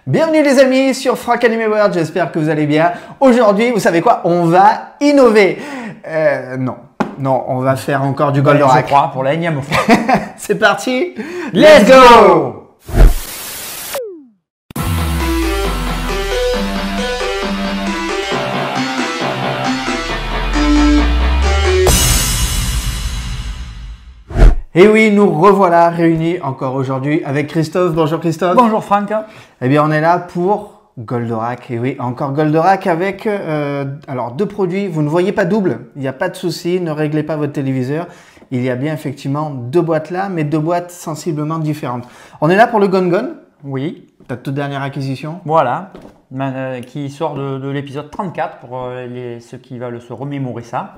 Bienvenue les amis sur Franck Anime World, j'espère que vous allez bien. Aujourd'hui, vous savez quoi? On va innover. Non, on va faire encore du Goldorak. Je crois, pour la énième fois. C'est parti. Let's go! Et oui, nous revoilà réunis encore aujourd'hui avec Christophe. Bonjour Christophe. Bonjour Franck. Eh bien, on est là pour Goldorak. Et oui, encore Goldorak avec alors deux produits. Vous ne voyez pas double, il n'y a pas de souci, ne réglez pas votre téléviseur. Il y a bien effectivement deux boîtes là, mais deux boîtes sensiblement différentes. On est là pour le Gon-Gon. Oui. Ta toute dernière acquisition. Voilà, qui sort de l'épisode 34 pour ceux qui veulent se remémorer ça.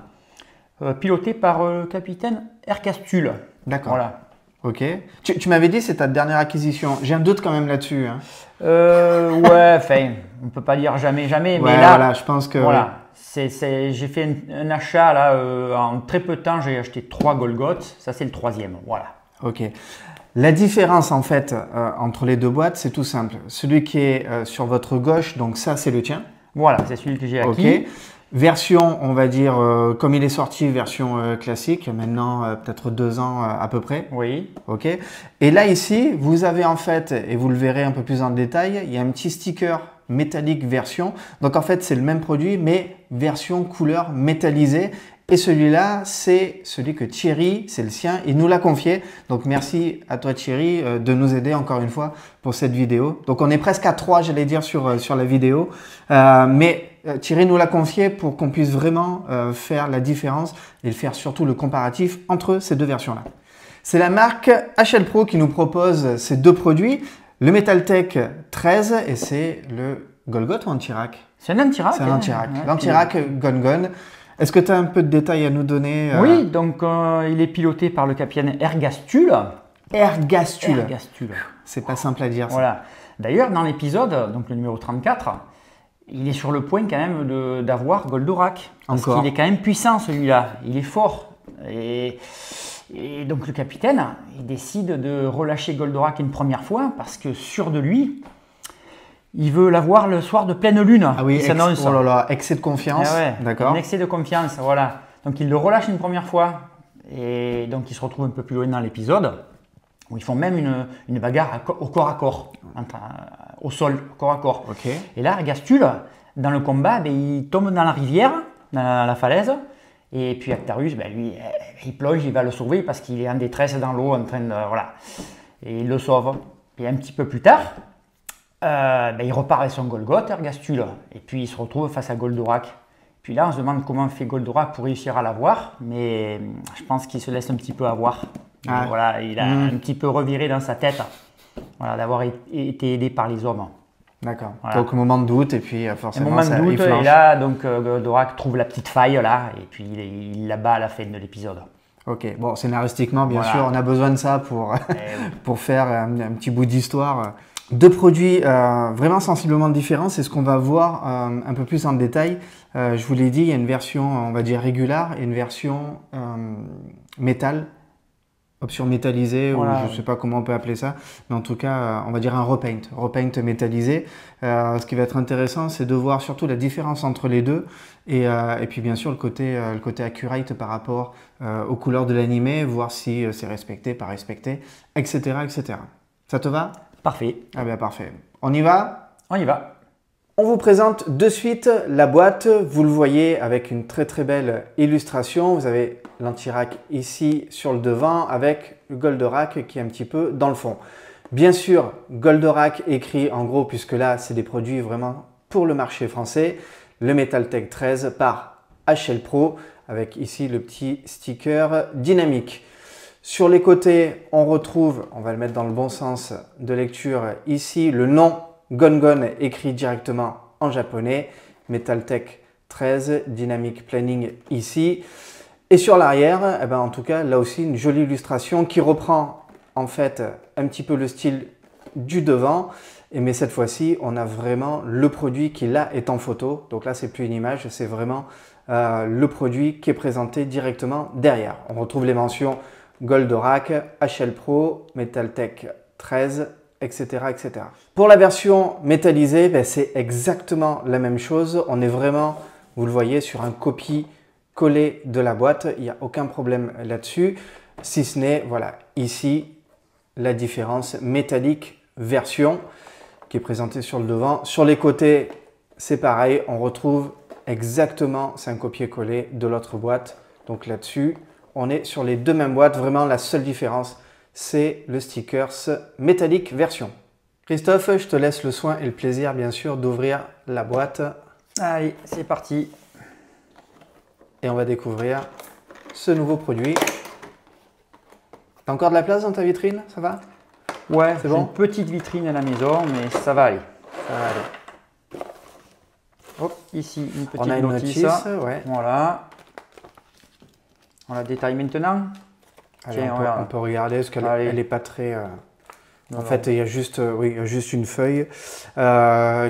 Piloté par le capitaine Ergastule. D'accord. Voilà. Ok. Tu m'avais dit c'est ta dernière acquisition. J'ai un doute quand même là-dessus. Hein. Ouais, enfin, on peut pas dire jamais, Ouais, mais là, voilà, je pense que. Voilà. J'ai fait un achat là, en très peu de temps, j'ai acheté 3 Golgoth. Ça, c'est le troisième. Voilà. Ok. La différence en fait entre les deux boîtes, c'est tout simple. Celui qui est sur votre gauche, donc ça c'est le tien. Voilà, c'est celui que j'ai acquis. Ok. Version, on va dire, comme il est sorti, version classique, maintenant peut-être 2 ans à peu près. Oui. Ok. Et là ici, vous avez en fait, et vous le verrez un peu plus en détail, il y a un petit sticker métallique version. Donc en fait, c'est le même produit, mais version couleur métallisée. Et celui-là, c'est celui que Thierry, c'est le sien, il nous l'a confié. Donc merci à toi Thierry de nous aider encore une fois pour cette vidéo. Donc on est presque à 3, j'allais dire, sur la vidéo. Mais Thierry nous l'a confié pour qu'on puisse vraiment faire la différence et faire surtout le comparatif entre ces deux versions-là. C'est la marque HL Pro qui nous propose ces deux produits, le MetalTech 13 et c'est le Golgoth ou Anti-Rack? C'est un Anti-Rack. C'est un Anti-Rack. Ouais, L'Anti-Rack Gon-Gon. Est-ce que tu as un peu de détails à nous donner? Oui, donc il est piloté par le capitaine Ergastule. Ergastule. Ergastule. C'est pas simple à dire. Ça. Voilà. D'ailleurs, dans l'épisode, donc le numéro 34, il est sur le point quand même d'avoir Goldorak. Parce qu'il est quand même puissant celui-là. Il est fort. Et donc le capitaine, il décide de relâcher Goldorak une première fois parce que sûr de lui, il veut l'avoir le soir de pleine lune. Ah oui, oh là là, excès de confiance. Ah ouais, d'accord. Un excès de confiance, voilà. Donc il le relâche une première fois et donc il se retrouve un peu plus loin dans l'épisode où ils font même une bagarre au corps à corps, au sol, corps à corps. Okay. Et là, Ergastule, dans le combat, il tombe dans la rivière, dans la falaise. Et puis Actarus, lui, il plonge, il va le sauver parce qu'il est en détresse dans l'eau, en train de. Voilà. Et il le sauve. Et un petit peu plus tard, il repart avec son Golgoth, Ergastule. Et puis il se retrouve face à Goldorak. Puis là, on se demande comment fait Goldorak pour réussir à l'avoir. Mais je pense qu'il se laisse un petit peu avoir. Ah. Voilà, il a un petit peu reviré dans sa tête voilà, d'avoir été aidé par les hommes. D'accord. Voilà. Donc moment de doute et puis forcément moment de doute, il flanche. et là, donc Goldorak trouve la petite faille là et puis il la bat à la fin de l'épisode. Ok, bon, scénaristiquement, bien Voilà. sûr, on a besoin de ça pour faire un petit bout d'histoire. Deux produits vraiment sensiblement différents, c'est ce qu'on va voir un peu plus en détail. Je vous l'ai dit, il y a une version, on va dire, régulière et une version métal, option métallisée, voilà. Ou je ne sais pas comment on peut appeler ça, mais en tout cas, on va dire un repaint métallisé. Ce qui va être intéressant, c'est de voir surtout la différence entre les deux et puis bien sûr le côté accurate par rapport aux couleurs de l'animé, voir si c'est respecté, pas respecté, etc., etc. Ça te va? Parfait. Ah bien parfait. On y va? On y va. On vous présente de suite la boîte. Vous le voyez avec une très très belle illustration. Vous avez l'Anti-Rack ici sur le devant avec le Goldorak qui est un petit peu dans le fond. Bien sûr, Goldorak écrit en gros puisque là c'est des produits vraiment pour le marché français. Le MetalTech 13 par HL Pro avec ici le petit sticker dynamique. Sur les côtés, on retrouve, on va le mettre dans le bon sens de lecture, ici le nom Gon-Gon écrit directement en japonais, MetalTech 13, Dynamic Planning ici. Et sur l'arrière, en tout cas, là aussi, une jolie illustration qui reprend en fait un petit peu le style du devant. Mais cette fois-ci, on a vraiment le produit qui là est en photo. Donc là, c'est plus une image, c'est vraiment le produit qui est présenté directement derrière. On retrouve les mentions Goldorak, HL Pro, MetalTech 13, etc., etc. Pour la version métallisée, ben, c'est exactement la même chose. On est vraiment, vous le voyez, sur un copie-coller de la boîte. Il n'y a aucun problème là-dessus, si ce n'est, voilà, ici, la différence métallique version qui est présentée sur le devant. Sur les côtés, c'est pareil, on retrouve exactement, c'est un copier-coller de l'autre boîte. Donc là-dessus, on est sur les deux mêmes boîtes. Vraiment, la seule différence, c'est le stickers métallique version. Christophe, je te laisse le soin et le plaisir, bien sûr, d'ouvrir la boîte. Allez, c'est parti. Et on va découvrir ce nouveau produit. T'as encore de la place dans ta vitrine? Ça va? Ouais, c'est bon. bon. Une petite vitrine à la maison, mais ça va aller. Ça va aller. Hop, ici, une petite on a une notice. Ouais. Voilà. On la détaille maintenant. Allez, Tiens, on peut regarder parce qu'elle n'est pas très... En fait, il y a juste, oui, il y a juste une feuille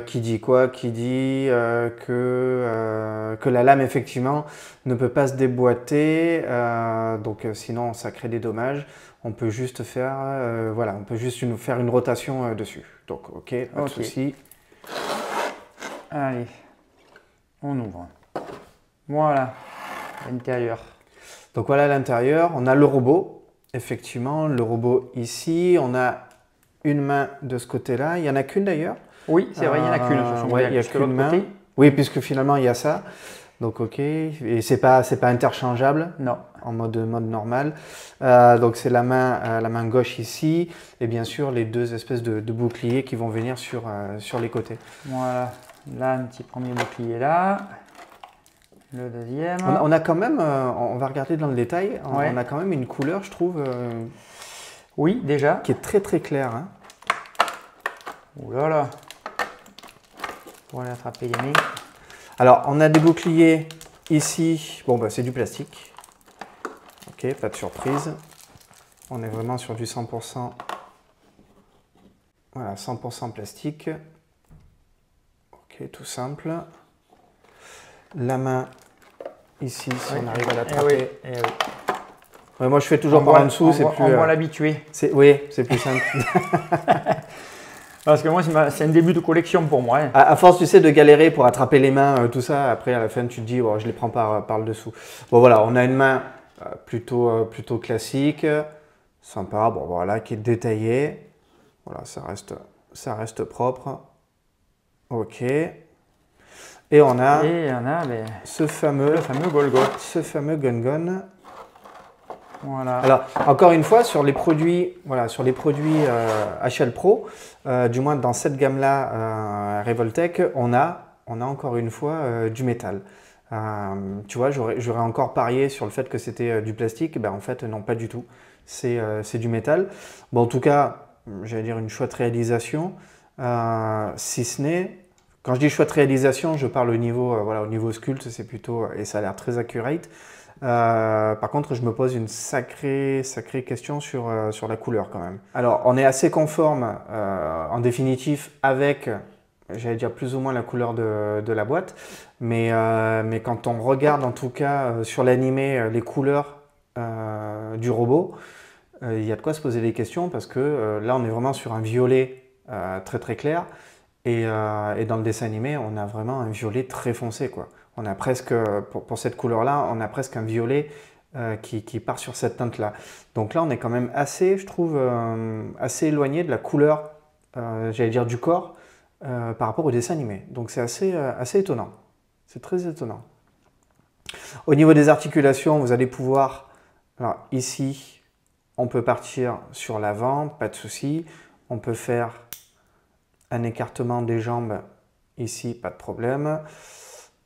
qui dit quoi? Qui dit que la lame, effectivement, ne peut pas se déboîter. Donc, sinon, ça crée des dommages. On peut juste faire, voilà, on peut juste faire une rotation dessus. Donc, ok, pas de souci. Allez, on ouvre. Voilà, l'intérieur. Donc, voilà l'intérieur. On a le robot, effectivement, le robot ici. On a une main de ce côté-là. Il n'y en a qu'une d'ailleurs. Oui, c'est vrai, il n'y en a qu'une sur son modèle. Il n'y a qu'une main. Côté. Oui, puisque finalement, il y a ça. Donc, ok. Et c'est pas interchangeable. Non. En mode normal. Donc, c'est la main gauche ici. Et bien sûr, les deux espèces de boucliers qui vont venir sur les côtés. Voilà. Là, un petit premier bouclier là. Le deuxième. On a quand même, on va regarder dans le détail, on a quand même une couleur, je trouve. Oui, déjà. Qui est très très claire. Hein. Ouh là là. Pour aller attraper les mains. Alors, on a des boucliers ici. Bon, bah, c'est du plastique. Ok, pas de surprise. On est vraiment sur du 100%. Voilà, 100% plastique. Ok, tout simple. La main ici, si on arrive à l'attraper. Ouais, moi, je fais toujours par en dessous, c'est plus... On va l'habituer. Oui, c'est plus simple. Parce que moi, c'est un début de collection pour moi. Hein. À force, tu sais, de galérer pour attraper les mains, tout ça, après, à la fin, tu te dis, oh, je les prends par le dessous. Bon, voilà, on a une main plutôt classique, sympa, bon, voilà, qui est détaillée. Voilà, ça reste propre. Ok. Et on a, ce fameux Golgot. Ce fameux Gun. Voilà. Alors, encore une fois, sur les produits, voilà, sur les produits HL Pro, du moins dans cette gamme-là, Revoltech, on a encore une fois du métal. Tu vois, j'aurais encore parié sur le fait que c'était du plastique. Ben, en fait, non, pas du tout. C'est du métal. Bon, en tout cas, j'allais dire une chouette réalisation, si ce n'est... Quand je dis chouette réalisation, je parle au niveau sculpte, c'est plutôt, et ça a l'air très accurate. Par contre, je me pose une sacrée question sur la couleur quand même. Alors, on est assez conforme en définitif avec, j'allais dire plus ou moins la couleur de la boîte, mais quand on regarde en tout cas sur l'animé les couleurs du robot, il y a de quoi se poser des questions parce que là, on est vraiment sur un violet très très clair. Et dans le dessin animé, on a vraiment un violet très foncé, quoi. On a presque, pour cette couleur-là, on a presque un violet qui part sur cette teinte-là. Donc là, on est quand même assez, je trouve, assez éloigné de la couleur, j'allais dire, du corps par rapport au dessin animé. Donc c'est assez étonnant. C'est très étonnant. Au niveau des articulations, vous allez pouvoir, alors ici, on peut partir sur l'avant, pas de souci. On peut faire un écartement des jambes ici, pas de problème.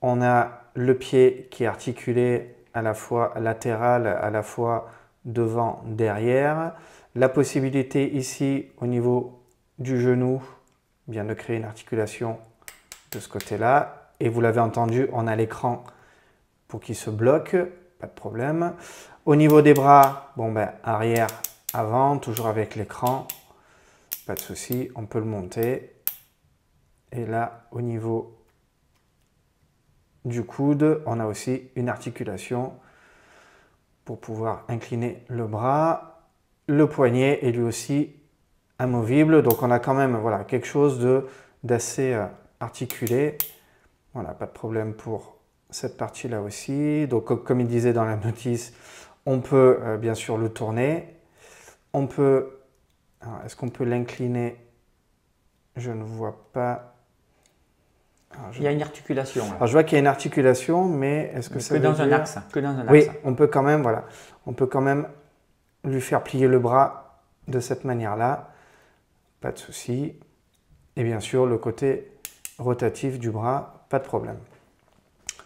On a le pied qui est articulé à la fois latéral, à la fois devant, derrière. La possibilité ici, au niveau du genou, bien de créer une articulation de ce côté-là. Et vous l'avez entendu, on a l'écran pour qu'il se bloque, pas de problème. Au niveau des bras, bon ben arrière, avant, toujours avec l'écran, pas de souci, on peut le monter. Et là, au niveau du coude, on a aussi une articulation pour pouvoir incliner le bras. Le poignet est lui aussi amovible. Donc on a quand même voilà, quelque chose d'assez articulé. Voilà, pas de problème pour cette partie-là aussi. Donc comme il disait dans la notice, on peut bien sûr le tourner. On peut... Est-ce qu'on peut l'incliner? Je ne vois pas. Il y a une articulation. Là. Alors, je vois qu'il y a une articulation, mais est-ce que ça veut dans dire... un axe. Que dans un axe. Oui, on peut quand même, voilà. On peut quand même lui faire plier le bras de cette manière-là. Pas de souci. Et bien sûr, le côté rotatif du bras, pas de problème.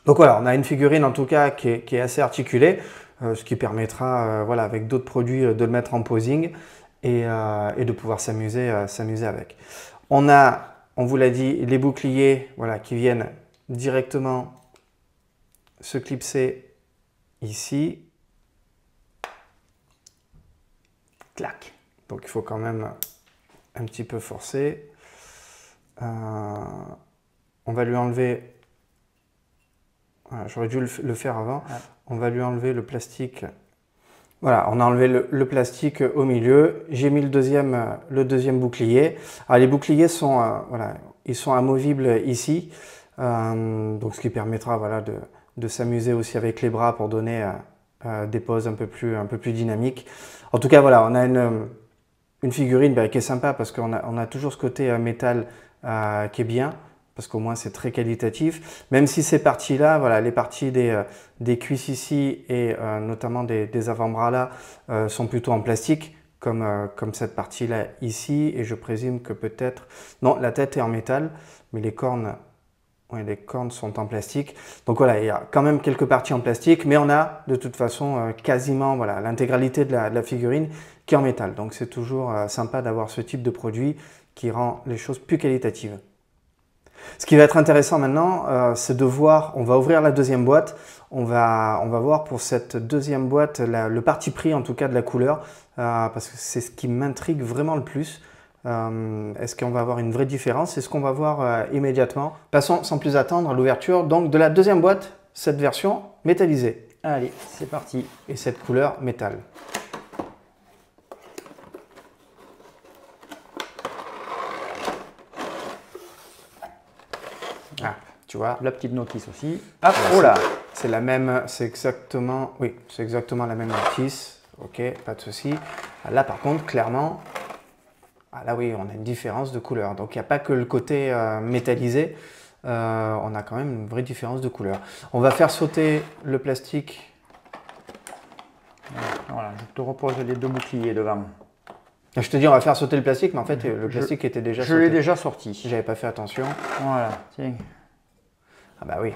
Donc voilà, on a une figurine en tout cas qui est assez articulée, ce qui permettra, voilà, avec d'autres produits, de le mettre en posing et de pouvoir s'amuser avec. On a, on vous l'a dit, les boucliers voilà, qui viennent directement se clipser ici. Clac. Donc il faut quand même un petit peu forcer. On va lui enlever... Voilà, j'aurais dû le faire avant. Ouais. On va lui enlever le plastique. Voilà, on a enlevé le plastique au milieu. J'ai mis le deuxième bouclier. Alors, les boucliers sont, voilà, ils sont amovibles ici. Donc, ce qui permettra voilà, de s'amuser aussi avec les bras pour donner des poses un peu plus dynamiques. En tout cas, voilà, on a une figurine qui est sympa parce qu'on a toujours ce côté métal qui est bien. Parce qu'au moins c'est très qualitatif. Même si ces parties-là, voilà, les parties des cuisses ici et notamment des avant-bras là sont plutôt en plastique, comme cette partie-là ici. Et je présume que peut-être... Non, la tête est en métal, mais les cornes sont en plastique. Donc voilà, il y a quand même quelques parties en plastique, mais on a de toute façon quasiment voilà, l'intégralité de la figurine qui est en métal. Donc c'est toujours sympa d'avoir ce type de produit qui rend les choses plus qualitatives. Ce qui va être intéressant maintenant, c'est de voir, on va ouvrir la deuxième boîte, on va voir pour cette deuxième boîte le parti pris en tout cas de la couleur, parce que c'est ce qui m'intrigue vraiment le plus. Est-ce qu'on va avoir une vraie différence? C'est ce qu'on va voir immédiatement. Passons sans plus attendre à l'ouverture donc de la deuxième boîte, cette version métallisée. Allez, c'est parti. Et cette couleur métal. Ah, tu vois, la petite notice aussi. Hop, oh là, c'est la même, c'est exactement la même notice. Ok, pas de souci. Là, par contre, clairement, là oui, on a une différence de couleur. Donc, il n'y a pas que le côté métallisé. On a quand même une vraie différence de couleur. On va faire sauter le plastique. Voilà, je te repose les deux boucliers devant. Je te dis, on va faire sauter le plastique, mais en fait, le plastique était déjà sauté. Je l'ai déjà sorti. J'avais pas fait attention. Voilà, tiens. Ah bah oui.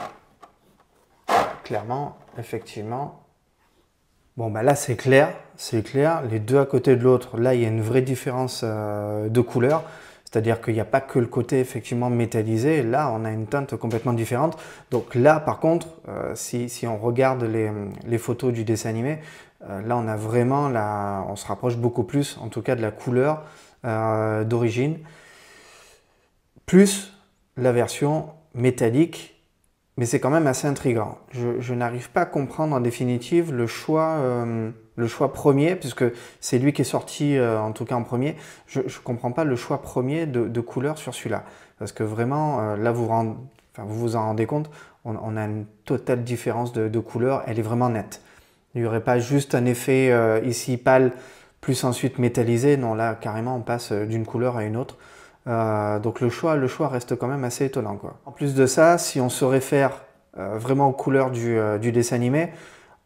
Clairement, effectivement. Bon, bah là, c'est clair. C'est clair. Les deux à côté de l'autre, là, il y a une vraie différence de couleur. C'est-à-dire qu'il n'y a pas que le côté effectivement métallisé. Là, on a une teinte complètement différente. Donc là, par contre, si on regarde les photos du dessin animé, là, on a vraiment, on se rapproche beaucoup plus, en tout cas, de la couleur d'origine, plus la version métallique. Mais c'est quand même assez intriguant. Je n'arrive pas à comprendre en définitive le choix premier, puisque c'est lui qui est sorti en tout cas en premier. Je ne comprends pas le choix premier de couleur sur celui-là. Parce que vraiment, là vous vous en rendez compte, on a une totale différence de couleur, elle est vraiment nette. Il n'y aurait pas juste un effet ici pâle, plus ensuite métallisé. Non, là carrément on passe d'une couleur à une autre. Donc le choix reste quand même assez étonnant, quoi. En plus de ça, si on se réfère vraiment aux couleurs du dessin animé,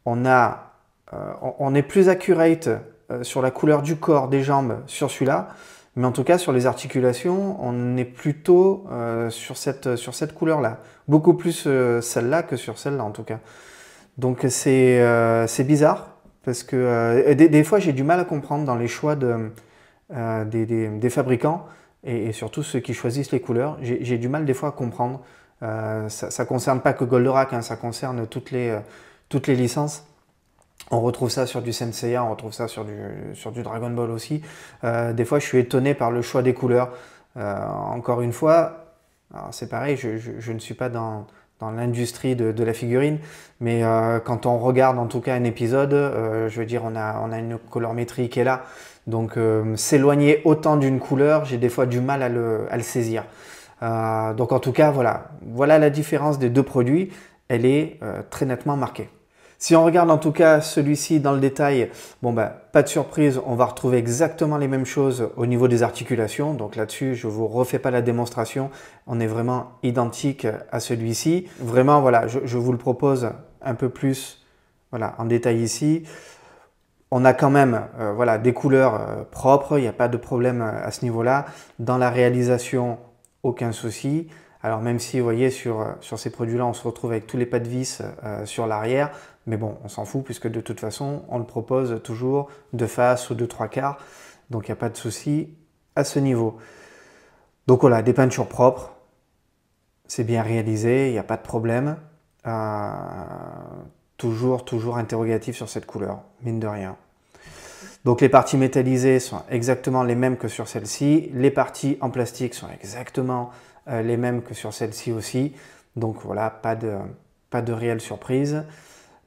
on est plus accurate sur la couleur du corps, des jambes sur celui-là, mais en tout cas sur les articulations, on est plutôt sur cette couleur-là. Beaucoup plus celle-là que sur celle-là en tout cas. Donc c'est bizarre, parce que des fois j'ai du mal à comprendre dans les choix des fabricants, et surtout ceux qui choisissent les couleurs. J'ai du mal des fois à comprendre. Ça ne concerne pas que Goldorak, hein, ça concerne toutes les licences. On retrouve ça sur du Senseiya, on retrouve ça sur du Dragon Ball aussi. Des fois, je suis étonné par le choix des couleurs. Encore une fois, c'est pareil, je ne suis pas dans dans l'industrie de la figurine, mais quand on regarde en tout cas un épisode, je veux dire, on a une colorimétrie qui est là, donc s'éloigner autant d'une couleur, j'ai des fois du mal à le saisir. Donc en tout cas, voilà la différence des deux produits, elle est très nettement marquée. Si on regarde en tout cas celui-ci dans le détail, bon ben, pas de surprise, on va retrouver exactement les mêmes choses au niveau des articulations. Donc là-dessus, je ne vous refais pas la démonstration, on est vraiment identique à celui-ci. Vraiment, voilà, je vous le propose un peu plus voilà, en détail ici. On a quand même voilà, des couleurs propres, il n'y a pas de problème à ce niveau-là. Dans la réalisation, aucun souci. Alors même si, vous voyez, sur ces produits-là, on se retrouve avec tous les pas de vis sur l'arrière, mais bon, on s'en fout puisque de toute façon, on le propose toujours de face ou de 3/4, donc il n'y a pas de souci à ce niveau. Donc voilà, des peintures propres, c'est bien réalisé, il n'y a pas de problème. Toujours interrogatif sur cette couleur, mine de rien. Donc les parties métallisées sont exactement les mêmes que sur celle-ci, les parties en plastique sont exactement les mêmes que sur celle-ci aussi, donc voilà, pas de réelle surprise.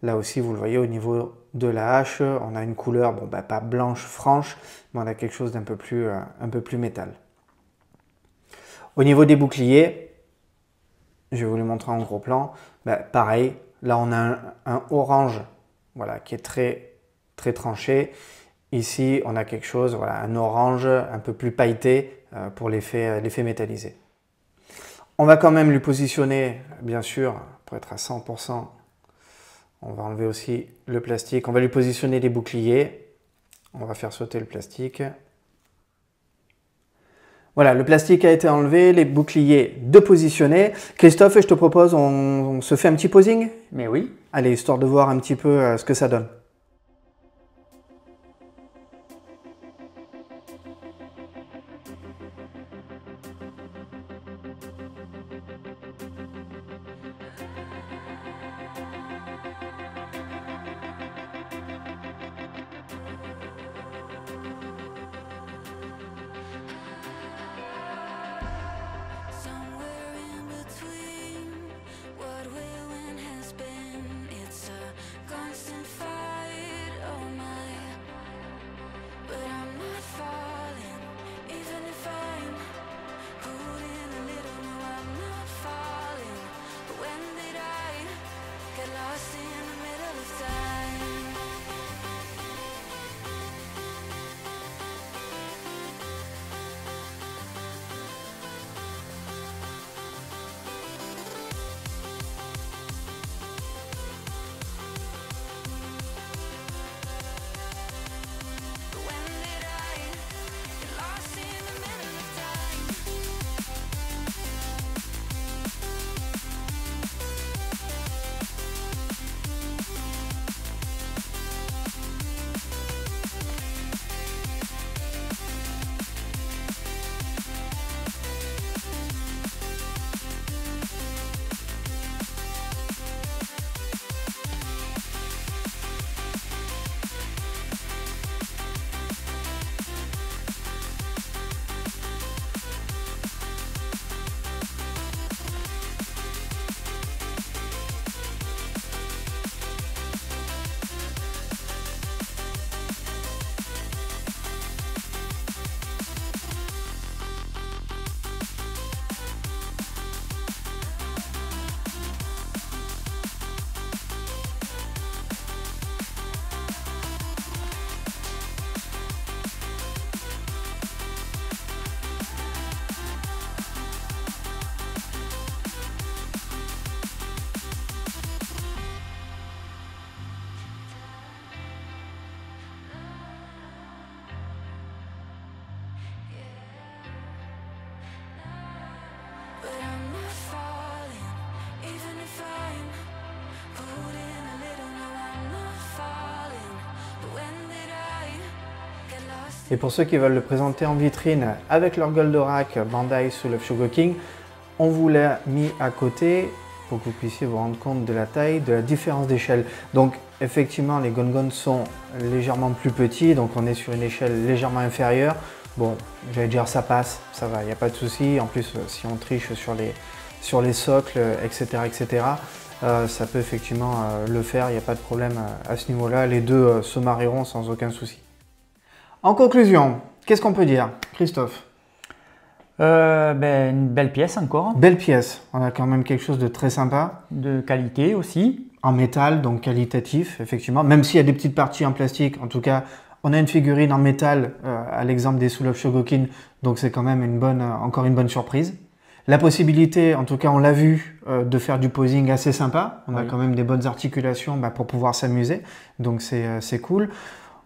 Là aussi, vous le voyez, au niveau de la hache, on a une couleur, bon, bah, pas blanche franche, mais on a quelque chose d'un peu plus métal. Au niveau des boucliers, je vais vous les montrer en gros plan, bah, pareil, là on a un orange voilà, qui est très tranché. Ici, on a quelque chose, voilà, un orange un peu plus pailleté pour l'effet métallisé. On va quand même lui positionner, bien sûr, pour être à 100%, on va enlever aussi le plastique. On va lui positionner les boucliers. On va faire sauter le plastique. Voilà, le plastique a été enlevé, les boucliers de positionner. Christophe, je te propose, on se fait un petit posing? Mais oui. Allez, histoire de voir un petit peu ce que ça donne. Et pour ceux qui veulent le présenter en vitrine avec leur Goldorak Bandai Soul of Chogoking, on vous l'a mis à côté pour que vous puissiez vous rendre compte de la taille, de la différence d'échelle. Donc effectivement, les Gongon sont légèrement plus petits, donc on est sur une échelle légèrement inférieure. bon, j'allais dire ça passe, ça va, il n'y a pas de souci. En plus, si on triche sur les socles, etc., ça peut effectivement le faire, il n'y a pas de problème à ce niveau-là. Les deux se marieront sans aucun souci. En conclusion, qu'est-ce qu'on peut dire, Christophe? Une belle pièce encore. Belle pièce, on a quand même quelque chose de très sympa. De qualité aussi. En métal, donc qualitatif, effectivement. Même s'il y a des petites parties en plastique, en tout cas, on a une figurine en métal, à l'exemple des Soul of Shogokin, donc c'est quand même encore une bonne surprise. La possibilité, en tout cas on l'a vu, de faire du posing assez sympa. On a quand même des bonnes articulations pour pouvoir s'amuser, donc c'est cool.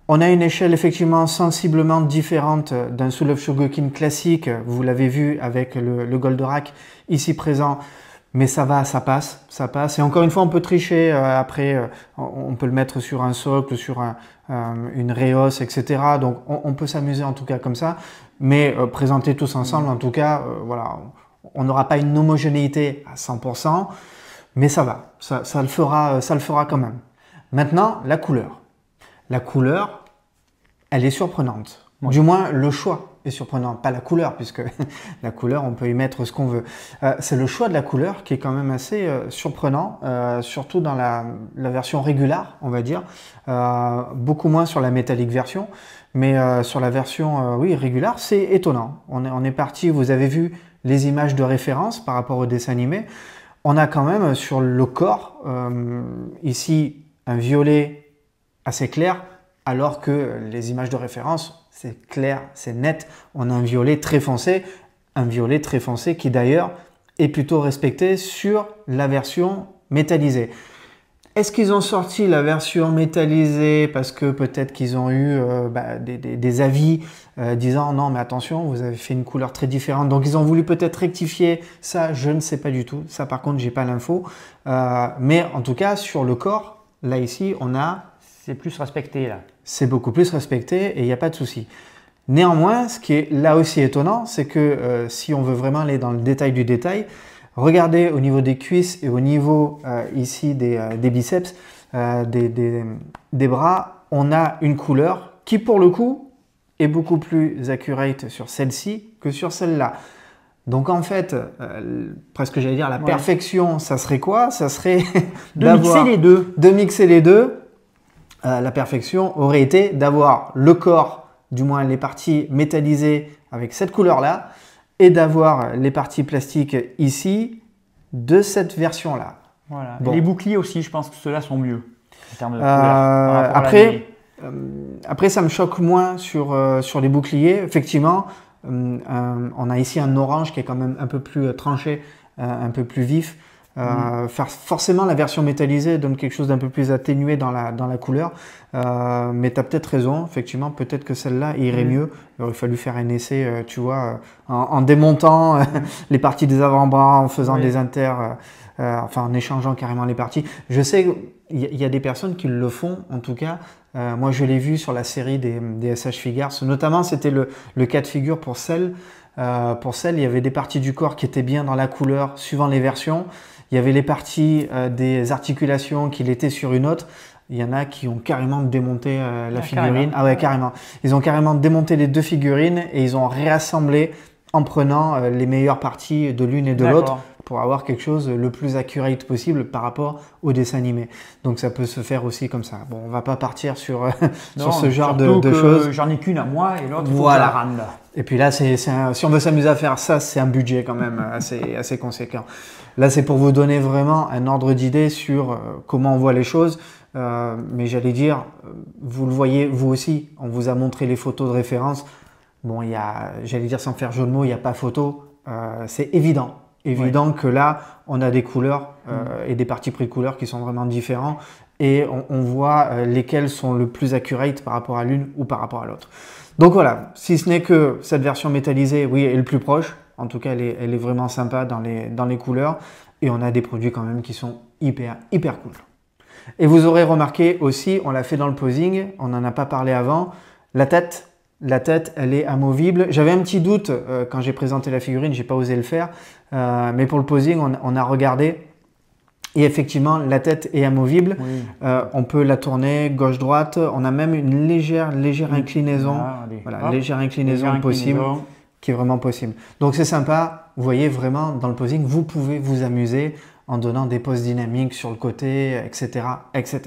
On a une échelle effectivement sensiblement différente d'un Soul of Shogokin classique, vous l'avez vu avec le Goldorak ici présent, mais ça va, ça passe. Et encore une fois, on peut tricher, après on peut le mettre sur un socle, sur une Rhéos, etc. Donc on peut s'amuser en tout cas comme ça, mais présenter tous ensemble, en tout cas, voilà, on n'aura pas une homogénéité à 100%, mais ça va, ça le fera quand même. Maintenant, la couleur. La couleur, elle est surprenante. Du moins, le choix est surprenant. Pas la couleur, puisque la couleur, on peut y mettre ce qu'on veut. C'est le choix de la couleur qui est quand même assez surprenant, surtout dans la version régulière, on va dire. Beaucoup moins sur la métallique version, mais sur la version régulière, c'est étonnant. On est parti, vous avez vu les images de référence par rapport au dessin animé. On a quand même sur le corps, ici, un violet assez clair, alors que les images de référence, c'est clair, c'est net. On a un violet très foncé qui d'ailleurs est plutôt respecté sur la version métallisée. Est-ce qu'ils ont sorti la version métallisée parce que peut-être qu'ils ont eu des avis disant non mais attention, vous avez fait une couleur très différente, donc ils ont voulu peut-être rectifier ça, je ne sais pas du tout. Ça par contre, j'ai pas l'info. Mais en tout cas, sur le corps, là ici, on a... C'est plus respecté là. C'est beaucoup plus respecté et il n'y a pas de souci. Néanmoins, ce qui est là aussi étonnant, c'est que si on veut vraiment aller dans le détail du détail, regardez au niveau des cuisses et au niveau ici des biceps, des bras, on a une couleur qui pour le coup est beaucoup plus accurate sur celle-ci que sur celle-là. Donc en fait, presque j'allais dire la perfection, ça serait quoi? Ça serait de mixer les deux. De mixer les deux. La perfection aurait été d'avoir le corps, du moins les parties métallisées avec cette couleur-là, et d'avoir les parties plastiques ici de cette version-là. Voilà. Bon. Les boucliers aussi, je pense que ceux-là sont mieux en termes de couleur. Après, ça me choque moins sur les boucliers. Effectivement, on a ici un orange qui est quand même un peu plus tranché, un peu plus vif. Forcément, la version métallisée donne quelque chose d'un peu plus atténué dans la couleur, mais tu as peut-être raison, effectivement, peut-être que celle-là irait mieux. Il aurait fallu faire un essai, tu vois, en démontant les parties des avant-bras, en faisant des enfin en échangeant carrément les parties. Je sais qu'il y a des personnes qui le font, en tout cas. Moi, je l'ai vu sur la série des SH Figures, notamment c'était le cas de figure pour celle. Pour celle, il y avait des parties du corps qui étaient bien dans la couleur suivant les versions. Il y avait les parties des articulations qui l'étaient sur une autre. Il y en a qui ont carrément démonté la figurine. Carrément. Ah ouais, carrément. Ils ont carrément démonté les deux figurines et ils ont réassemblé en prenant les meilleures parties de l'une et de l'autre pour avoir quelque chose le plus accurate possible par rapport au dessin animé. Donc ça peut se faire aussi comme ça. Bon, on va pas partir sur ce genre de choses. J'en ai qu'une à moi et l'autre, il faut que je la rende. Et puis là, si on veut s'amuser à faire ça, c'est un budget quand même assez conséquent. Là, c'est pour vous donner vraiment un ordre d'idée sur comment on voit les choses. Mais j'allais dire, vous le voyez vous aussi, on vous a montré les photos de référence. Bon, j'allais dire sans faire jeu de mots, il n'y a pas photo. C'est évident que là, on a des couleurs et des partis pris de couleurs qui sont vraiment différents. Et on voit lesquels sont le plus accurate par rapport à l'une ou par rapport à l'autre. Donc voilà, si ce n'est que cette version métallisée, oui, est le plus proche. En tout cas, elle est vraiment sympa dans les couleurs. Et on a des produits quand même qui sont hyper cool. Et vous aurez remarqué aussi, on l'a fait dans le posing, on n'en a pas parlé avant, la tête, elle est amovible. J'avais un petit doute quand j'ai présenté la figurine, j'ai pas osé le faire. Mais pour le posing, on a regardé. Et effectivement, la tête est amovible. Oui. On peut la tourner gauche-droite. On a même une légère inclinaison. Voilà, légère inclinaison possible, qui est vraiment possible. Donc c'est sympa. Vous voyez vraiment dans le posing, vous pouvez vous amuser en donnant des poses dynamiques sur le côté, etc., etc.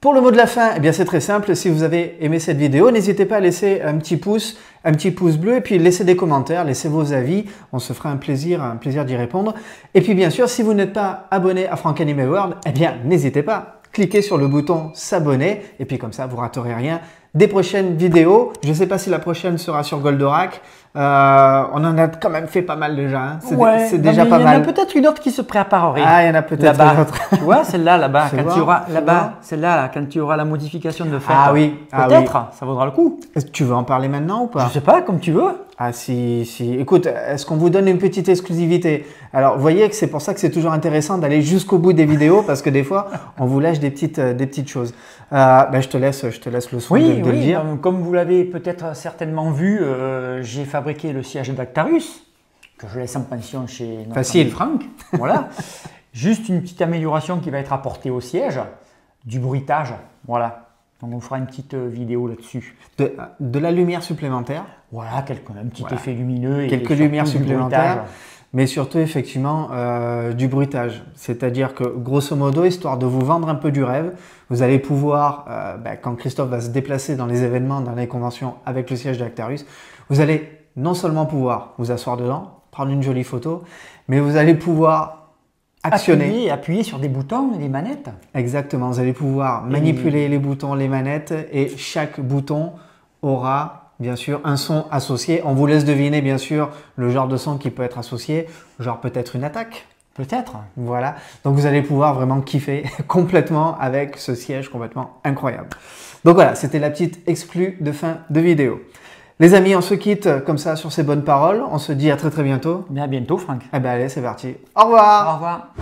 Pour le mot de la fin, eh bien c'est très simple. Si vous avez aimé cette vidéo, n'hésitez pas à laisser un petit pouce bleu et puis laissez des commentaires, laissez vos avis. On se fera un plaisir d'y répondre. Et puis bien sûr, si vous n'êêtes pas abonné à Franck Anime World, eh bien n'hésitez pas. Cliquez sur le bouton s'abonner et puis comme ça, vous raterez rien des prochaines vidéos. Je ne sais pas si la prochaine sera sur Goldorak. On en a quand même fait pas mal déjà. Hein. C'est déjà pas mal. Il y en a peut-être une autre qui se préparerait. Ah, il y en a peut-être une autre. Tu vois, celle-là, là-bas, quand tu auras celle-là, quand tu auras la modification de faire. Ah oui. Peut-être, ça vaudra le coup. Tu veux en parler maintenant ou pas? Je sais pas, comme tu veux. Ah si. Écoute, est-ce qu'on vous donne une petite exclusivité? Alors, vous voyez que c'est pour ça que c'est toujours intéressant d'aller jusqu'au bout des vidéos parce que des fois, on vous lâche des petites choses. Je te laisse le soin de le dire. Comme vous l'avez peut-être certainement vu, j'ai fabriqué le siège d'Actarus que je laisse en pension chez notre ami Franck. Voilà. Juste une petite amélioration qui va être apportée au siège, du bruitage. Voilà. Donc on fera une petite vidéo là-dessus. De la lumière supplémentaire. Voilà, un petit effet lumineux. Quelques lumières supplémentaires. Mais surtout, effectivement, du bruitage. C'est-à-dire que, grosso modo, histoire de vous vendre un peu du rêve, vous allez pouvoir, quand Christophe va se déplacer dans les événements, dans les conventions avec le siège d'Actarus, vous allez non seulement pouvoir vous asseoir dedans, prendre une jolie photo, mais vous allez pouvoir appuyer sur des boutons et des manettes. Exactement, vous allez pouvoir manipuler les boutons, les manettes, et chaque bouton aura bien sûr un son associé. On vous laisse deviner bien sûr le genre de son qui peut être associé, genre peut-être une attaque. Peut-être. Voilà, donc vous allez pouvoir vraiment kiffer complètement avec ce siège complètement incroyable. Donc voilà, c'était la petite exclue de fin de vidéo. Les amis, on se quitte comme ça sur ces bonnes paroles. On se dit à très bientôt. Bien à bientôt, Franck. Eh bien allez, c'est parti. Au revoir. Au revoir.